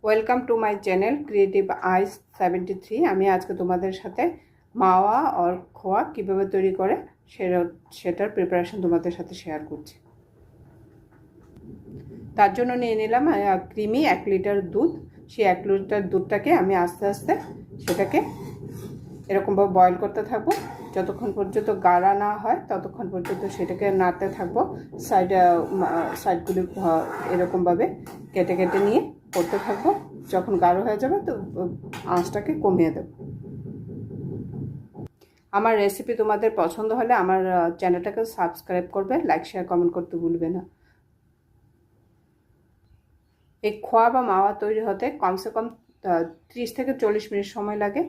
Welcome to my channel creative ice 73। আমি আজকে তোমাদের সাথে মাওয়া আর খোয়া কীভাবে তৈরি করে সেটার প্রিপারেশন তোমাদের সাথে শেয়ার করছি। তার জন্য নিয়ে নিলাম ক্রিমি 1 লিটার দুধ। সেই 1 লিটার দুধটাকে আমি আস্তে আস্তে সেটাকে এরকমভাবে বয়েল করতে থাকবো যতক্ষণ পর্যন্ত গাঢ়া না হয়, ততক্ষণ পর্যন্ত সেটাকে নাড়তে থাকবো। সাইডগুলি এরকমভাবে কেটে কেটে নিয়ে করতে থাকবো। যখন গাঢ় হয়ে যাবে তো আঁচটাকে কমিয়ে দেব। আমার রেসিপি তোমাদের পছন্দ হলে আমার চ্যানেলটাকে সাবস্ক্রাইব করবে, লাইক শেয়ার কমেন্ট করতে ভুলবে না। এই খোয়া বা মাওয়া তৈরি হতে কমসে কম 30 থেকে 40 মিনিট সময় লাগে।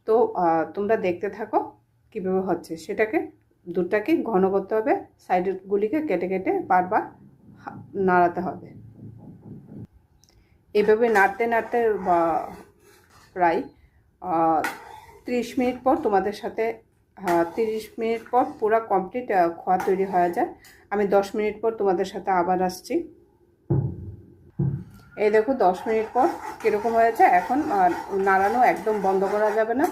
তো তোমরা দেখতে থাকো কীভাবে হচ্ছে। সেটাকে দুধটাকে ঘন করতে হবে, সাইডগুলিকে কেটে কেটে বারবার নাড়াতে হবে। এইভাবে নাড়তে নাড়তে প্রায় 30 মিনিট পর তোমাদের সাথে 30 মিনিট পর পুরো কমপ্লিট খোয়া তৈরি হয়ে যায়। আমি 10 মিনিট পর তোমাদের সাথে আবার আসছি। এই দেখো 10 মিনিট পর কীরকম হয়েছে। এখন নাড়ানো একদম বন্ধ করা যাবে না,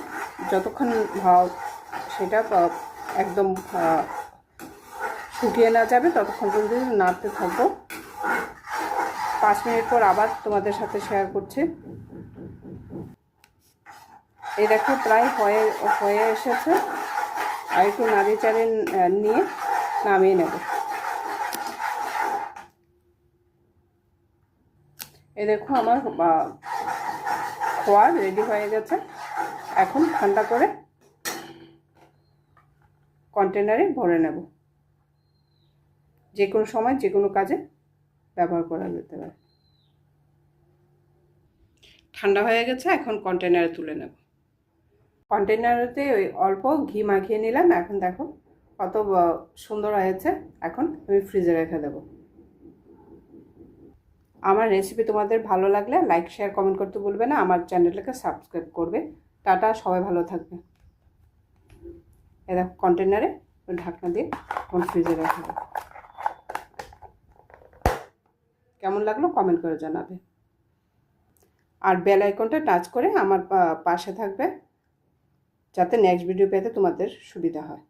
যতক্ষণ সেটা একদম শুকিয়ে না যাবে ততক্ষণ পর্যন্ত নাড়তে থাকবো। 5 মিনিট পর আবার তোমাদের সাথে শেয়ার করছি। এই দেখো প্রায় হয়ে এসেছে। আর একটু নাড়িয়ে চাড়িয়ে নিয়ে নামিয়ে নেব। এই দেখো আমার খোয়া রেডি হয়ে গেছে। এখন ঠান্ডা করে কন্টেনারে ভরে নেব। যে কোনো সময় যে কোনো কাজে ব্যবহার করা যেতে পারে। ঠান্ডা হয়ে গেছে, এখন কন্টেনারে তুলে নেব। কন্টেনারেতে ওই অল্প ঘি মাখিয়ে নিলাম। এখন দেখো কত সুন্দর হয়েছে। এখন আমি ফ্রিজে রেখে দেব। আমার রেসিপি তোমাদের ভালো লাগলে লাইক শেয়ার কমেন্ট করতে ভুলবে না। আমার চ্যানেলটাকে সাবস্ক্রাইব করবে। টাটা, সবাই ভালো থাকবে। এই দেখো কন্টেনারে ঢাকনা দিয়ে এখন ফ্রিজে রেখে দেব। কেমন লাগলো কমেন্ট করে জানাবে। আর বেল আইকনটা টাচ করে আমার পাশে থাকবে, যাতে নেক্সট ভিডিও পেতে তোমাদের সুবিধা হয়।